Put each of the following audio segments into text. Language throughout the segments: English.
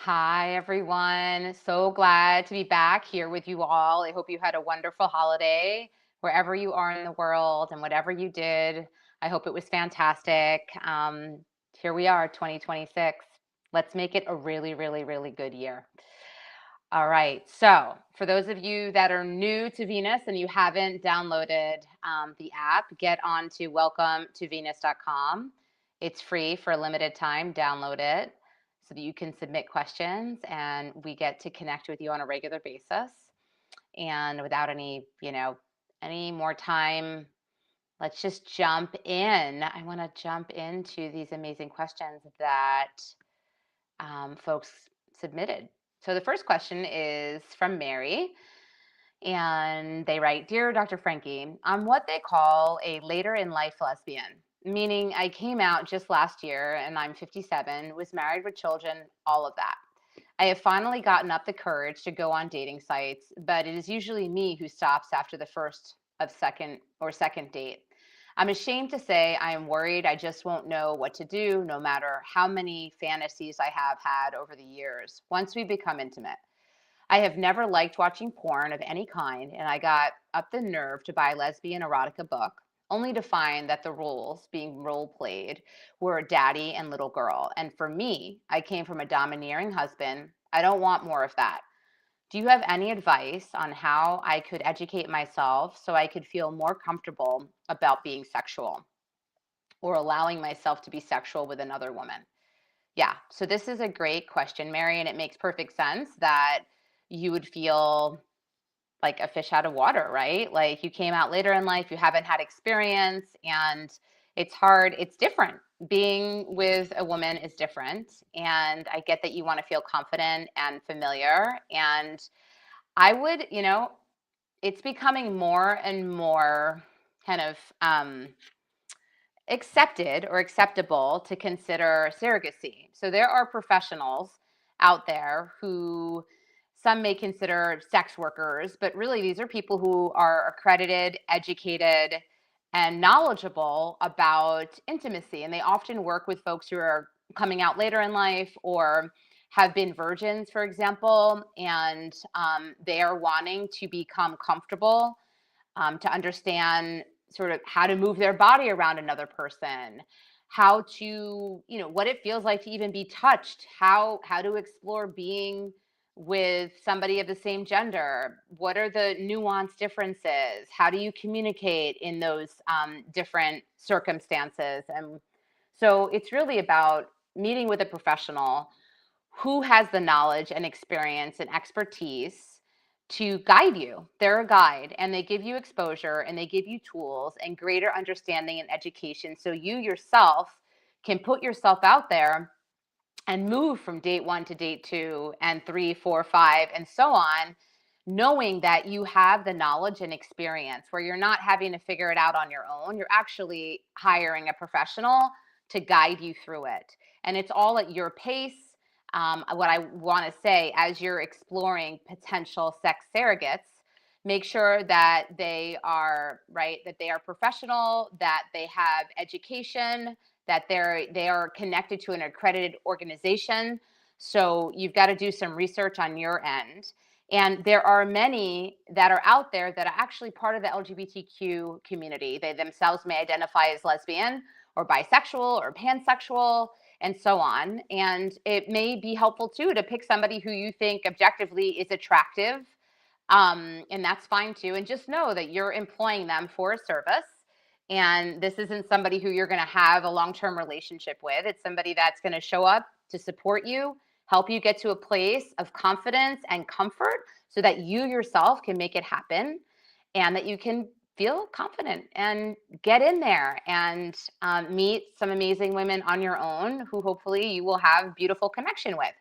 Hi, everyone. So glad to be back here with you all. I hope you had a wonderful holiday wherever you are in the world and whatever you did. I hope it was fantastic. Here we are, 2026. Let's make it a really, really, really good year. All right. So, for those of you that are new to Venus and you haven't downloaded the app, get on to welcome to venus.com. It's free for a limited time. Download it so that you can submit questions and we get to connect with you on a regular basis. And without any more time, let's just jump in. I want to jump into these amazing questions that folks submitted. So the first question is from Mary, and they write, "Dear Dr. Frankie, I'm what they call a later in life lesbian, meaning I came out just last year and I'm 57, was married with children, all of that. I have finally gotten up the courage to go on dating sites, but it is usually me who stops after the first of second date. I'm ashamed to say I am worried I just won't know what to do no matter how many fantasies I have had over the years once we become intimate. I have never liked watching porn of any kind, and I got up the nerve to buy a lesbian erotica book, only to find that the roles being role played were daddy and little girl. And for me, I came from a domineering husband. I don't want more of that. Do you have any advice on how I could educate myself so I could feel more comfortable about being sexual or allowing myself to be sexual with another woman?" Yeah, so this is a great question, Mary, and it makes perfect sense that you would feel like a fish out of water, right? Like you came out later in life, you haven't had experience, and it's hard. It's different. Being with a woman is different. And I get that you want to feel confident and familiar. And I would, it's becoming more and more kind of accepted or acceptable to consider surrogacy. So there are professionals out there who some may consider sex workers, but really these are people who are accredited, educated, and knowledgeable about intimacy. And they often work with folks who are coming out later in life or have been virgins, for example, and they are wanting to become comfortable, to understand sort of how to move their body around another person, how to, what it feels like to even be touched, how to explore being with somebody of the same gender. What are the nuanced differences? How do you communicate in those different circumstances? And so it's really about meeting with a professional who has the knowledge and experience and expertise to guide you. They're a guide and they give you exposure and they give you tools and greater understanding and education so you yourself can put yourself out there and move from date one to date two and three, four, five, and so on, knowing that you have the knowledge and experience where you're not having to figure it out on your own. You're actually hiring a professional to guide you through it. And it's all at your pace. What I want to say, as you're exploring potential sex surrogates, make sure that they are right, that they are professional, that they have education, that they are connected to an accredited organization. So you've got to do some research on your end. And there are many that are out there that are actually part of the LGBTQ community. They themselves may identify as lesbian or bisexual or pansexual and so on. And it may be helpful too to pick somebody who you think objectively is attractive. And that's fine too. And just know that you're employing them for a service. And this isn't somebody who you're going to have a long-term relationship with. It's somebody that's going to show up to support you, help you get to a place of confidence and comfort so that you yourself can make it happen and that you can feel confident and get in there and meet some amazing women on your own who hopefully you will have beautiful connection with.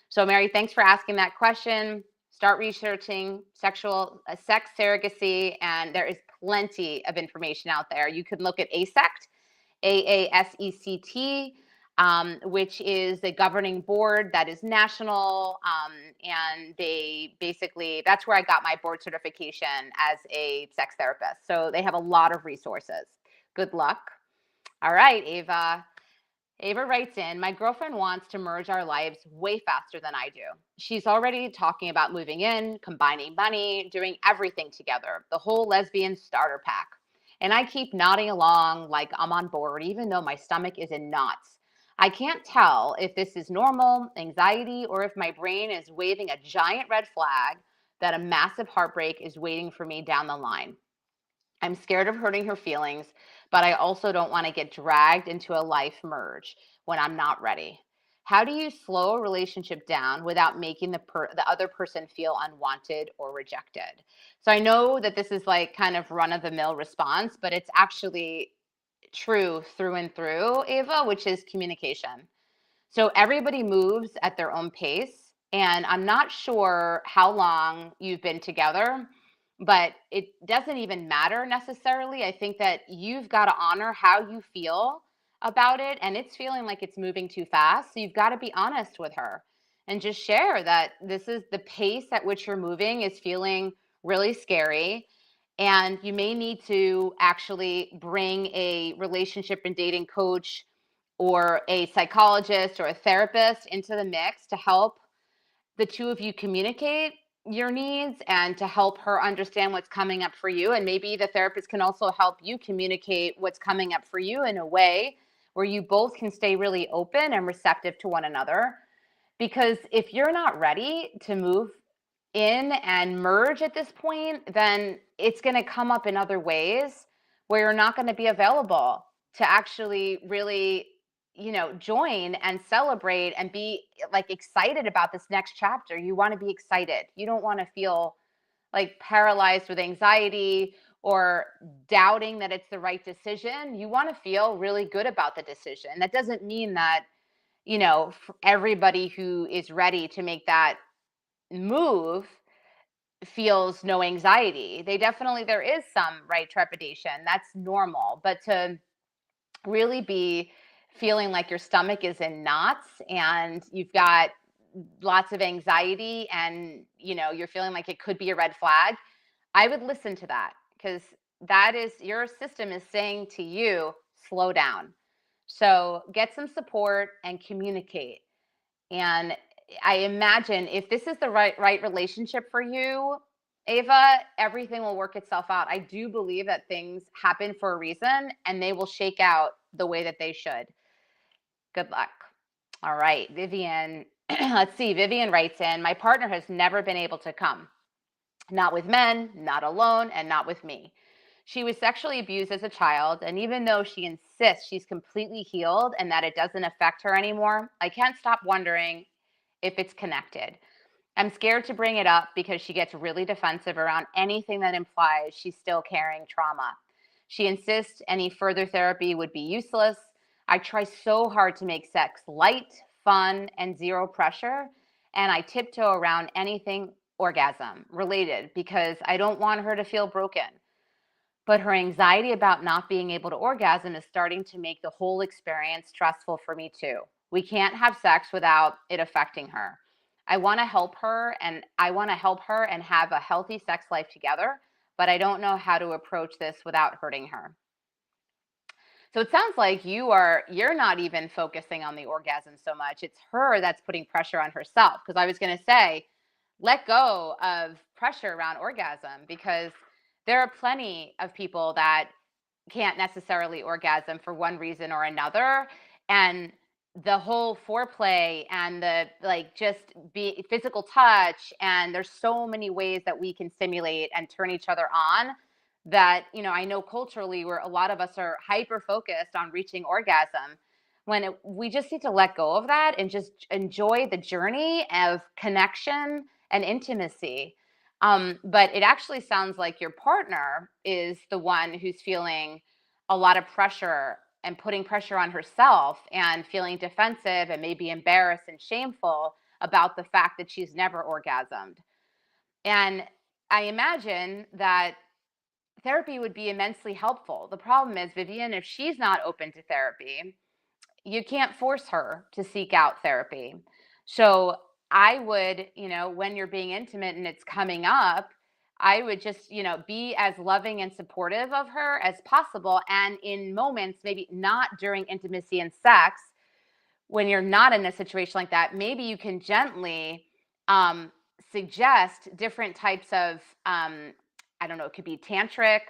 So, Mary, thanks for asking that question. Start researching sex surrogacy, and there is plenty of information out there. You can look at ASECT, AASECT, which is a governing board that is national, and they basically, that's where I got my board certification as a sex therapist. So they have a lot of resources. Good luck. All right, Ava. Ava writes in, my girlfriend wants to merge our lives way faster than I do. She's already talking about moving in, combining money, doing everything together, the whole lesbian starter pack. And I keep nodding along like I'm on board, even though my stomach is in knots. I can't tell if this is normal anxiety or if my brain is waving a giant red flag that a massive heartbreak is waiting for me down the line. I'm scared of hurting her feelings, but I also don't want to get dragged into a life merge when I'm not ready. How do you slow a relationship down without making the other person feel unwanted or rejected? So I know that this is like kind of run of the mill response, but it's actually true through and through, Ava, which is communication. So everybody moves at their own pace. And I'm not sure how long you've been together, but it doesn't even matter necessarily. I think that you've got to honor how you feel about it. And it's feeling like it's moving too fast. So you've got to be honest with her and just share that this is the pace at which you're moving is feeling really scary. And you may need to actually bring a relationship and dating coach or a psychologist or a therapist into the mix to help the two of you communicate your needs and to help her understand what's coming up for you. And maybe the therapist can also help you communicate what's coming up for you in a way where you both can stay really open and receptive to one another. Because if you're not ready to move in and merge at this point, then it's going to come up in other ways where you're not going to be available to actually really, join and celebrate and be like excited about this next chapter. You want to be excited. You don't want to feel like paralyzed with anxiety or doubting that it's the right decision. You want to feel really good about the decision. That doesn't mean that, for everybody who is ready to make that move feels no anxiety. There is some, right, trepidation. That's normal. But to really be feeling like your stomach is in knots and you've got lots of anxiety and, you're feeling like it could be a red flag, I would listen to that because that is your system is saying to you, slow down. So get some support and communicate. And I imagine if this is the right relationship for you, Ava, everything will work itself out. I do believe that things happen for a reason and they will shake out the way that they should. Good luck. All right, Vivian. Let's see. Vivian writes in, my partner has never been able to come. Not with men, not alone, and not with me. She was sexually abused as a child, and even though she insists she's completely healed and that it doesn't affect her anymore, I can't stop wondering if it's connected. I'm scared to bring it up because she gets really defensive around anything that implies she's still carrying trauma. She insists any further therapy would be useless. I try so hard to make sex light, fun, and zero pressure, and I tiptoe around anything orgasm related because I don't want her to feel broken. But her anxiety about not being able to orgasm is starting to make the whole experience stressful for me too. We can't have sex without it affecting her. I want to help her and have a healthy sex life together, but I don't know how to approach this without hurting her. So it sounds like you're not even focusing on the orgasm so much. It's her that's putting pressure on herself. Because I was going to say, let go of pressure around orgasm because there are plenty of people that can't necessarily orgasm for one reason or another. And the whole foreplay and the like just be physical touch, and there's so many ways that we can stimulate and turn each other on that, I know culturally where a lot of us are hyper focused on reaching orgasm when we just need to let go of that and just enjoy the journey of connection and intimacy. But it actually sounds like your partner is the one who's feeling a lot of pressure and putting pressure on herself and feeling defensive and maybe embarrassed and shameful about the fact that she's never orgasmed. And I imagine that therapy would be immensely helpful. The problem is, Vivian, if she's not open to therapy, you can't force her to seek out therapy. So I would, when you're being intimate and it's coming up, I would just, be as loving and supportive of her as possible. And in moments, maybe not during intimacy and sex, when you're not in a situation like that, maybe you can gently um, suggest different types of, I don't know, it could be tantric.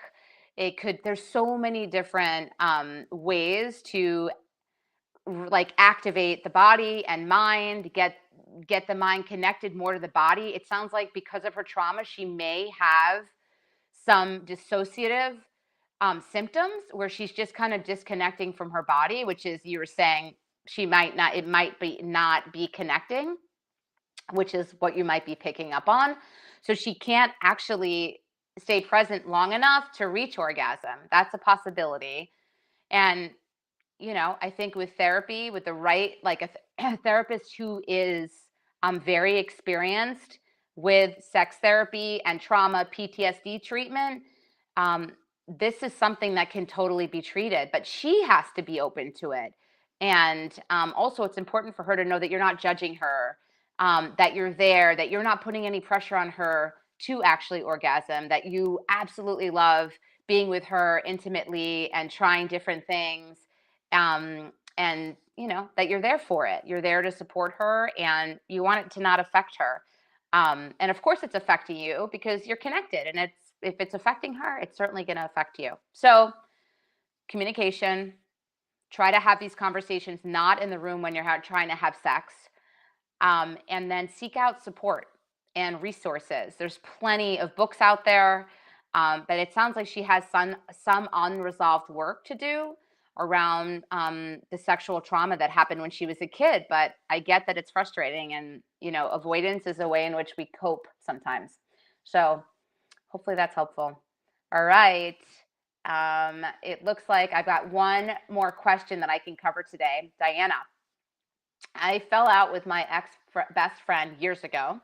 There's so many different ways to like activate the body and mind, get the mind connected more to the body. It sounds like because of her trauma, she may have some dissociative symptoms where she's just kind of disconnecting from her body, which is, you were saying, she might not, it might be not be connecting, which is what you might be picking up on. So she can't actually stay present long enough to reach orgasm. That's a possibility. And I think with therapy, with the right, like a therapist who is very experienced with sex therapy and trauma PTSD treatment, um, this is something that can totally be treated, but she has to be open to it. And also, it's important for her to know that you're not judging her, that you're there, that you're not putting any pressure on her to actually orgasm, that you absolutely love being with her intimately and trying different things, and that you're there for it. You're there to support her, and you want it to not affect her. And of course, it's affecting you because you're connected, and if it's affecting her, it's certainly going to affect you. So, communication. Try to have these conversations not in the room when you're trying to have sex, and then seek out support and resources. There's plenty of books out there, but it sounds like she has some unresolved work to do around the sexual trauma that happened when she was a kid. But I get that it's frustrating, and avoidance is a way in which we cope sometimes. So hopefully that's helpful. All right. It looks like I've got one more question that I can cover today. Diana, I fell out with my best friend years ago.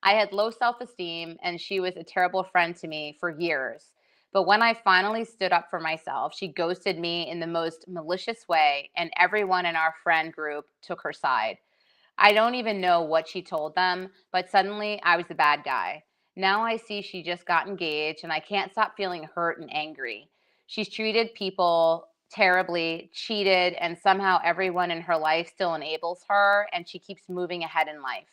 I had low self-esteem, and she was a terrible friend to me for years. But when I finally stood up for myself, she ghosted me in the most malicious way, and everyone in our friend group took her side. I don't even know what she told them, but suddenly I was the bad guy. Now I see she just got engaged, and I can't stop feeling hurt and angry. She's treated people terribly, cheated, and somehow everyone in her life still enables her, and she keeps moving ahead in life.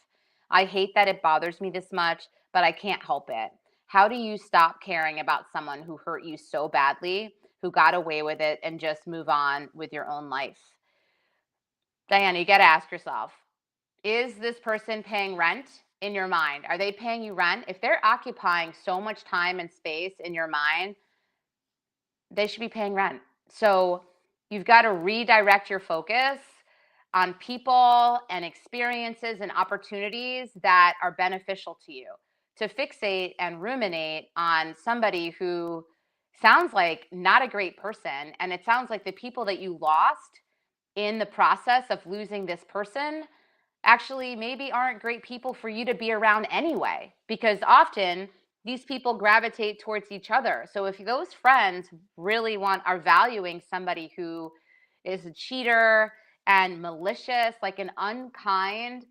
I hate that it bothers me this much, but I can't help it. How do you stop caring about someone who hurt you so badly, who got away with it, and just move on with your own life? Diana, you got to ask yourself, is this person paying rent in your mind? Are they paying you rent? If they're occupying so much time and space in your mind, they should be paying rent. So you've got to redirect your focus on people and experiences and opportunities that are beneficial to you. To fixate and ruminate on somebody who sounds like not a great person, and it sounds like the people that you lost in the process of losing this person actually maybe aren't great people for you to be around anyway, because often these people gravitate towards each other. So if those friends really are valuing somebody who is a cheater and malicious, like an unkind,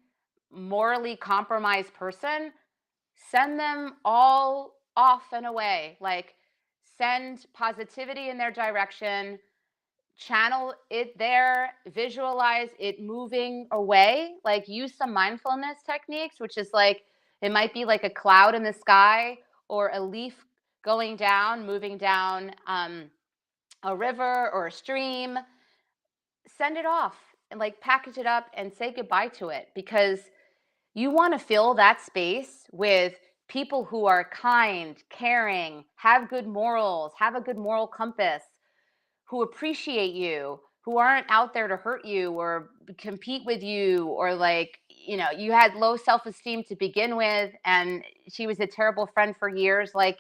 morally compromised person, send them all off and away. Like, send positivity in their direction, channel it there, visualize it moving away, like use some mindfulness techniques, which is like, it might be like a cloud in the sky or a leaf going down, moving down a river or a stream. Send it off and like package it up and say goodbye to it, because you want to fill that space with people who are kind, caring, have good morals, have a good moral compass, who appreciate you, who aren't out there to hurt you or compete with you, or like, you had low self-esteem to begin with and she was a terrible friend for years. Like,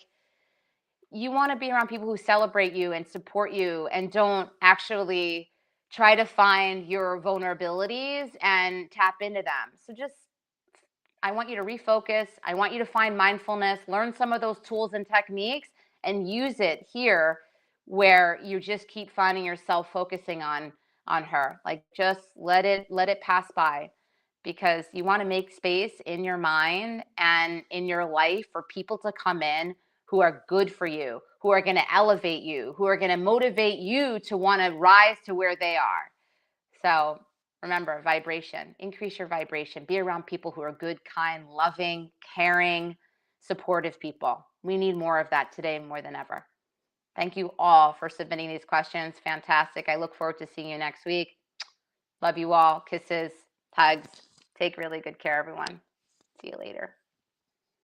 you want to be around people who celebrate you and support you and don't actually try to find your vulnerabilities and tap into them. So just, I want you to refocus. I want you to find mindfulness, learn some of those tools and techniques, and use it here where you just keep finding yourself focusing on her. Like, just let it pass by, because you want to make space in your mind and in your life for people to come in who are good for you, who are going to elevate you, who are going to motivate you to want to rise to where they are. So Remember, vibration, increase your vibration. Be around people who are good, kind, loving, caring, supportive people. We need more of that today more than ever. Thank you all for submitting these questions. Fantastic. I look forward to seeing you next week. Love you all. Kisses, hugs. Take really good care, everyone. See you later.